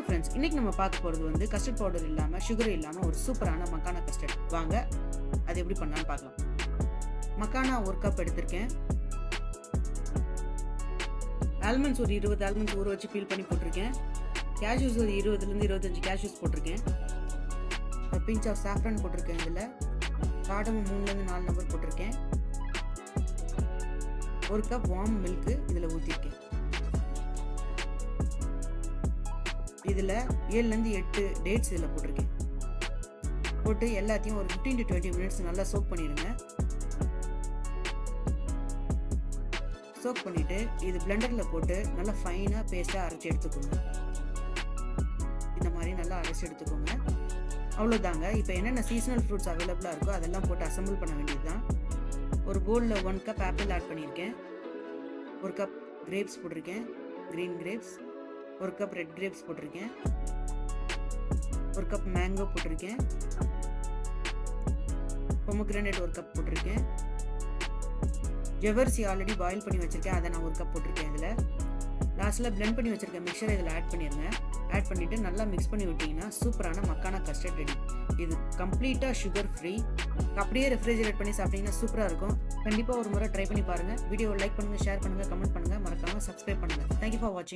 Friends, இன்னைக்கு நம்ம பார்க்க போறது வந்து கஸ்டர்ட் பவுடர் இல்லாம, சுகர் இல்லாம ஒரு சூப்பரான மக்கானா கஸ்டர்ட். வாங்க அது எப்படி பண்ணலாம்னு பார்க்கலாம். மக்கானா 1 கப் எடுத்திருக்கேன். ஆல்மண்ட்ஸ் ஒரு 20 ஆல்மண்ட்ஸ் ஊற வச்சு பீல் பண்ணி போட்டிருக்கேன். கேஷ்யூஸ் ஒரு 20லேருந்து 25 கேஷ்யூஸ் போட்டிருக்கேன். ஒரு பிஞ்ச் ஆஃப் சாஃப்ரான் போட்டிருக்கேன். இதில் காடமும் 3லேருந்து 4 நம்பர் போட்டிருக்கேன். 1 கப் வார்ம் மில்க் இதில் ஊற்றிருக்கேன். இதில் 7லேருந்து 8 டேட்ஸ் இதில் போட்டிருக்கேன். போட்டு எல்லாத்தையும் ஒரு 15 to 20 மினிட்ஸ் நல்லா சோக் பண்ணிடுங்க. சோக் பண்ணிவிட்டு இது பிளெண்டரில் போட்டு நல்லா ஃபைனாக பேஸ்ட்டாக அரைச்சி எடுத்துக்கோங்க. இந்த மாதிரி நல்லா அரைச்சி எடுத்துக்கோங்க. அவ்வளோதாங்க. இப்போ என்னென்ன சீசனல் ஃப்ரூட்ஸ் அவைலபிளாக இருக்கோ அதெல்லாம் போட்டு அசம்பிள் பண்ண வேண்டியது தான். ஒரு பவுலில் 1 கப் ஆப்பிள் ஆட் பண்ணியிருக்கேன். 1 கப் கிரேப்ஸ் போட்டிருக்கேன், green grapes. 1 cup red grapes போட்டிருக்கேன். 1 கப் மேங்கோ போட்டிருக்கேன். பொமோகிரானேட் 1 கப் போட்டிருக்கேன். ஜவ்வரிசி ஆல்ரெடி பாயில் பண்ணி வச்சுருக்கேன், அதை நான் 1 கப் போட்டிருக்கேன். இதில் லாஸ்ட்டில் பிளெண்ட் பண்ணி வச்சுருக்கேன் மிக்சரை இதில் ஆட் பண்ணிடுங்க. ஆட் பண்ணிவிட்டு நல்லா மிக்ஸ் பண்ணி விட்டிங்கன்னா சூப்பரான மக்கானா கஸ்டர்ட் ரெடி. இது கம்ப்ளீட்டாக சுகர் ஃப்ரீ. அப்படியே ரெஃப்ரிஜரேட் பண்ணி சாப்பிட்டீங்கன்னா சூப்பராக இருக்கும். கண்டிப்பாக ஒரு முறை ட்ரை பண்ணி பாருங்கள். வீடியோவை லைக் பண்ணுங்கள், ஷேர் பண்ணுங்கள், கமெண்ட் பண்ணுங்கள், மறக்காமல் சப்ஸ்கிரைப் பண்ணுங்கள். தேங்க்யூ ஃபார் வாட்சிங்.